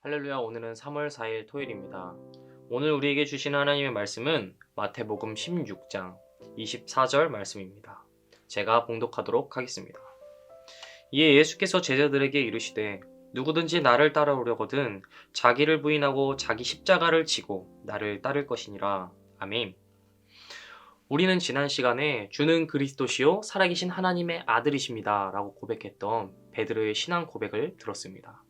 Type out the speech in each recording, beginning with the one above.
할렐루야, 오늘은 3월 4일 토요일입니다. 오늘 우리에게 주시는 하나님의 말씀은 마태복음 16장 24절 말씀입니다. 제가 봉독하도록 하겠습니다. 이에 예수께서 제자들에게 이르시되 누구든지 나를 따라오려거든 자기를 부인하고 자기 십자가를 지고 나를 따를 것이니라. 아멘. 우리는 지난 시간에 주는 그리스도시요 살아계신 하나님의 아들이십니다 라고 고백했던 베드로의 신앙 고백을 들었습니다.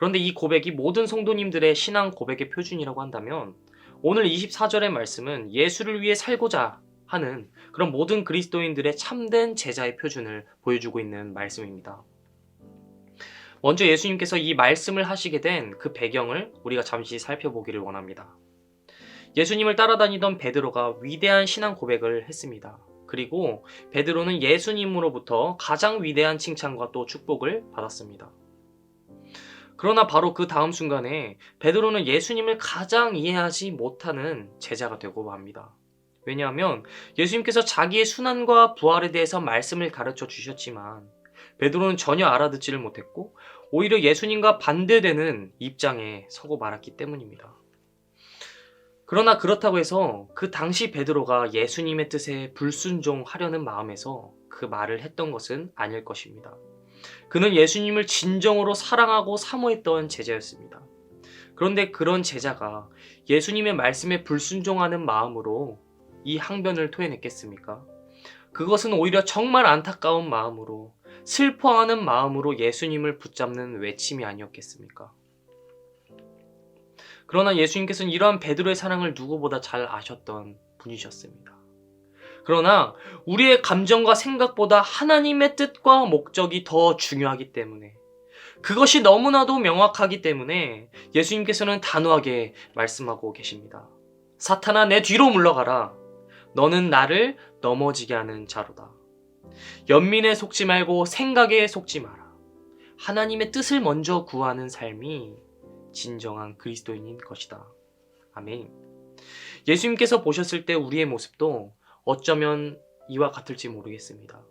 그런데 이 고백이 모든 성도님들의 신앙 고백의 표준이라고 한다면 오늘 24절의 말씀은 예수를 위해 살고자 하는 그런 모든 그리스도인들의 참된 제자의 표준을 보여주고 있는 말씀입니다. 먼저 예수님께서 이 말씀을 하시게 된 그 배경을 우리가 잠시 살펴보기를 원합니다. 예수님을 따라다니던 베드로가 위대한 신앙 고백을 했습니다. 그리고 베드로는 예수님으로부터 가장 위대한 칭찬과 또 축복을 받았습니다. 그러나 바로 그 다음 순간에 베드로는 예수님을 가장 이해하지 못하는 제자가 되고 맙니다. 왜냐하면 예수님께서 자기의 순환과 부활에 대해서 말씀을 가르쳐 주셨지만 베드로는 전혀 알아듣지를 못했고 오히려 예수님과 반대되는 입장에 서고 말았기 때문입니다. 그러나 그렇다고 해서 그 당시 베드로가 예수님의 뜻에 불순종하려는 마음에서 그 말을 했던 것은 아닐 것입니다. 그는 예수님을 진정으로 사랑하고 사모했던 제자였습니다. 그런데 그런 제자가 예수님의 말씀에 불순종하는 마음으로 이 항변을 토해냈겠습니까? 그것은 오히려 정말 안타까운 마음으로 슬퍼하는 마음으로 예수님을 붙잡는 외침이 아니었겠습니까? 그러나 예수님께서는 이러한 베드로의 사랑을 누구보다 잘 아셨던 분이셨습니다. 그러나 우리의 감정과 생각보다 하나님의 뜻과 목적이 더 중요하기 때문에 그것이 너무나도 명확하기 때문에 예수님께서는 단호하게 말씀하고 계십니다. 사탄아, 내 뒤로 물러가라. 너는 나를 넘어지게 하는 자로다. 연민에 속지 말고 생각에 속지 마라. 하나님의 뜻을 먼저 구하는 삶이 진정한 그리스도인인 것이다. 아멘. 예수님께서 보셨을 때 우리의 모습도 어쩌면 이와 같을지 모르겠습니다.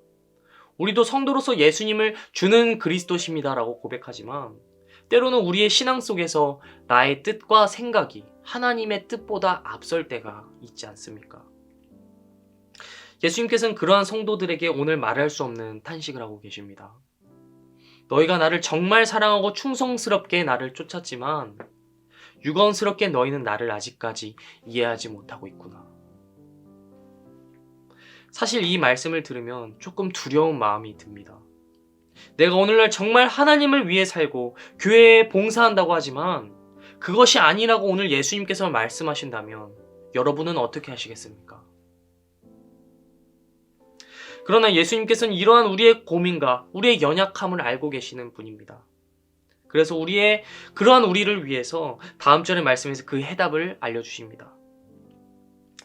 우리도 성도로서 예수님을 주는 그리스도십니다라고 고백하지만 때로는 우리의 신앙 속에서 나의 뜻과 생각이 하나님의 뜻보다 앞설 때가 있지 않습니까? 예수님께서는 그러한 성도들에게 오늘 말할 수 없는 탄식을 하고 계십니다. 너희가 나를 정말 사랑하고 충성스럽게 나를 쫓았지만 유건스럽게 너희는 나를 아직까지 이해하지 못하고 있구나. 사실 이 말씀을 들으면 조금 두려운 마음이 듭니다. 내가 오늘날 정말 하나님을 위해 살고 교회에 봉사한다고 하지만 그것이 아니라고 오늘 예수님께서 말씀하신다면 여러분은 어떻게 하시겠습니까? 그러나 예수님께서는 이러한 우리의 고민과 우리의 연약함을 알고 계시는 분입니다. 그래서 그러한 우리를 위해서 다음 절의 말씀에서 그 해답을 알려주십니다.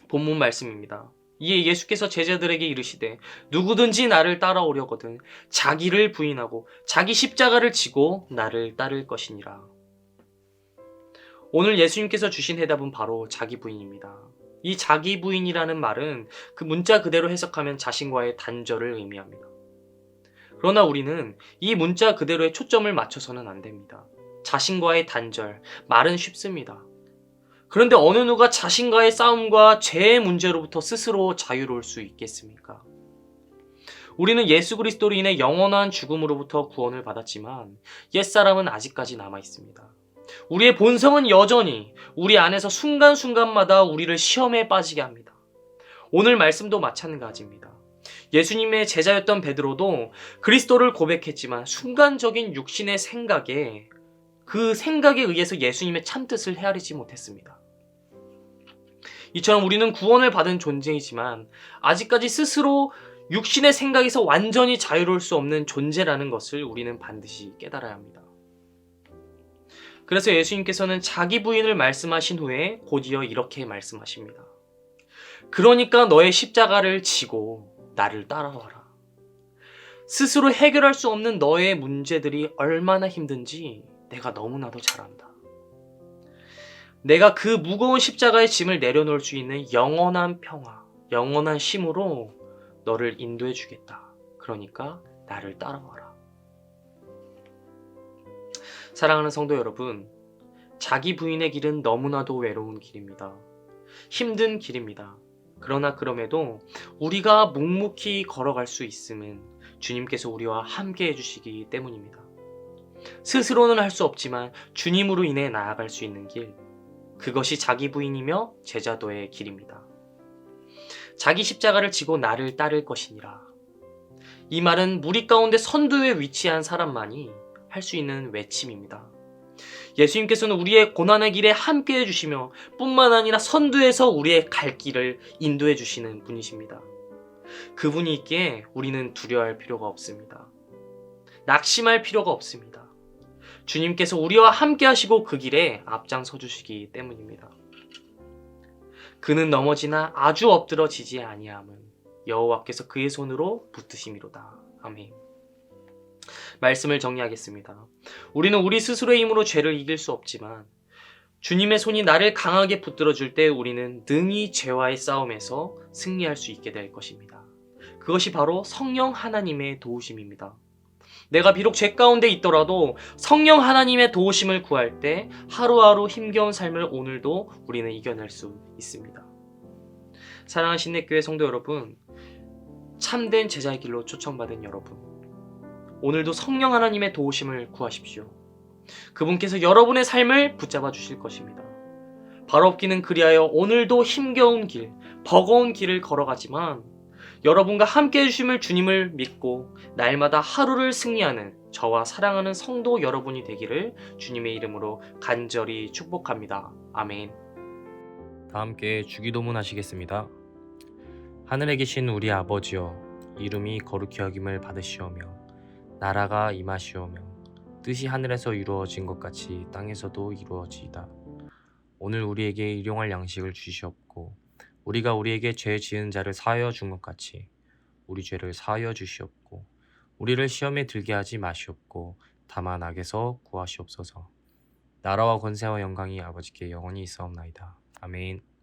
본문 말씀입니다. 이에 예수께서 제자들에게 이르시되 누구든지 나를 따라오려거든 자기를 부인하고 자기 십자가를 지고 나를 따를 것이니라. 오늘 예수님께서 주신 해답은 바로 자기 부인입니다. 이 자기 부인이라는 말은 그 문자 그대로 해석하면 자신과의 단절을 의미합니다. 그러나 우리는 이 문자 그대로의 초점을 맞춰서는 안 됩니다. 자신과의 단절, 말은 쉽습니다. 그런데 어느 누가 자신과의 싸움과 죄의 문제로부터 스스로 자유로울 수 있겠습니까? 우리는 예수 그리스도로 인해 영원한 죽음으로부터 구원을 받았지만 옛사람은 아직까지 남아 있습니다. 우리의 본성은 여전히 우리 안에서 순간순간마다 우리를 시험에 빠지게 합니다. 오늘 말씀도 마찬가지입니다. 예수님의 제자였던 베드로도 그리스도를 고백했지만 순간적인 육신의 생각에 그 생각에 의해서 예수님의 참뜻을 헤아리지 못했습니다. 이처럼 우리는 구원을 받은 존재이지만 아직까지 스스로 육신의 생각에서 완전히 자유로울 수 없는 존재라는 것을 우리는 반드시 깨달아야 합니다. 그래서 예수님께서는 자기 부인을 말씀하신 후에 곧이어 이렇게 말씀하십니다. 그러니까 너의 십자가를 지고 나를 따라와라. 스스로 해결할 수 없는 너의 문제들이 얼마나 힘든지 내가 너무나도 잘 안다. 내가 그 무거운 십자가의 짐을 내려놓을 수 있는 영원한 평화, 영원한 쉼으로 너를 인도해 주겠다. 그러니까 나를 따라와라. 사랑하는 성도 여러분, 자기 부인의 길은 너무나도 외로운 길입니다. 힘든 길입니다. 그러나 그럼에도 우리가 묵묵히 걸어갈 수 있음은 주님께서 우리와 함께 해주시기 때문입니다. 스스로는 할 수 없지만 주님으로 인해 나아갈 수 있는 길, 그것이 자기 부인이며 제자도의 길입니다. 자기 십자가를 지고 나를 따를 것이니라. 이 말은 무리 가운데 선두에 위치한 사람만이 할 수 있는 외침입니다. 예수님께서는 우리의 고난의 길에 함께 해주시며 뿐만 아니라 선두에서 우리의 갈 길을 인도해 주시는 분이십니다. 그분이 있기에 우리는 두려워할 필요가 없습니다. 낙심할 필요가 없습니다. 주님께서 우리와 함께 하시고 그 길에 앞장서 주시기 때문입니다. 그는 넘어지나 아주 엎드러지지 아니함은 여호와께서 그의 손으로 붙드심이로다. 아멘. 말씀을 정리하겠습니다. 우리는 우리 스스로의 힘으로 죄를 이길 수 없지만 주님의 손이 나를 강하게 붙들어 줄 때 우리는 능히 죄와의 싸움에서 승리할 수 있게 될 것입니다. 그것이 바로 성령 하나님의 도우심입니다. 내가 비록 죄 가운데 있더라도 성령 하나님의 도우심을 구할 때 하루하루 힘겨운 삶을 오늘도 우리는 이겨낼 수 있습니다. 사랑하는 신내교회 성도 여러분, 참된 제자의 길로 초청받은 여러분, 오늘도 성령 하나님의 도우심을 구하십시오. 그분께서 여러분의 삶을 붙잡아 주실 것입니다. 발업기는 그리하여 오늘도 힘겨운 길, 버거운 길을 걸어가지만 여러분과 함께 해주심을 주님을 믿고 날마다 하루를 승리하는 저와 사랑하는 성도 여러분이 되기를 주님의 이름으로 간절히 축복합니다. 아멘. 다 함께 주기도문 하시겠습니다. 하늘에 계신 우리 아버지여, 이름이 거룩히 여김을 받으시오며 나라가 임하시오며 뜻이 하늘에서 이루어진 것 같이 땅에서도 이루어지이다. 오늘 우리에게 일용할 양식을 주시옵고 우리가 우리에게 죄 지은 자를 사하여 준 것 같이 우리 죄를 사하여 주시옵고 우리를 시험에 들게 하지 마시옵고 다만 악에서 구하시옵소서. 나라와 권세와 영광이 아버지께 영원히 있사옵나이다. 아멘.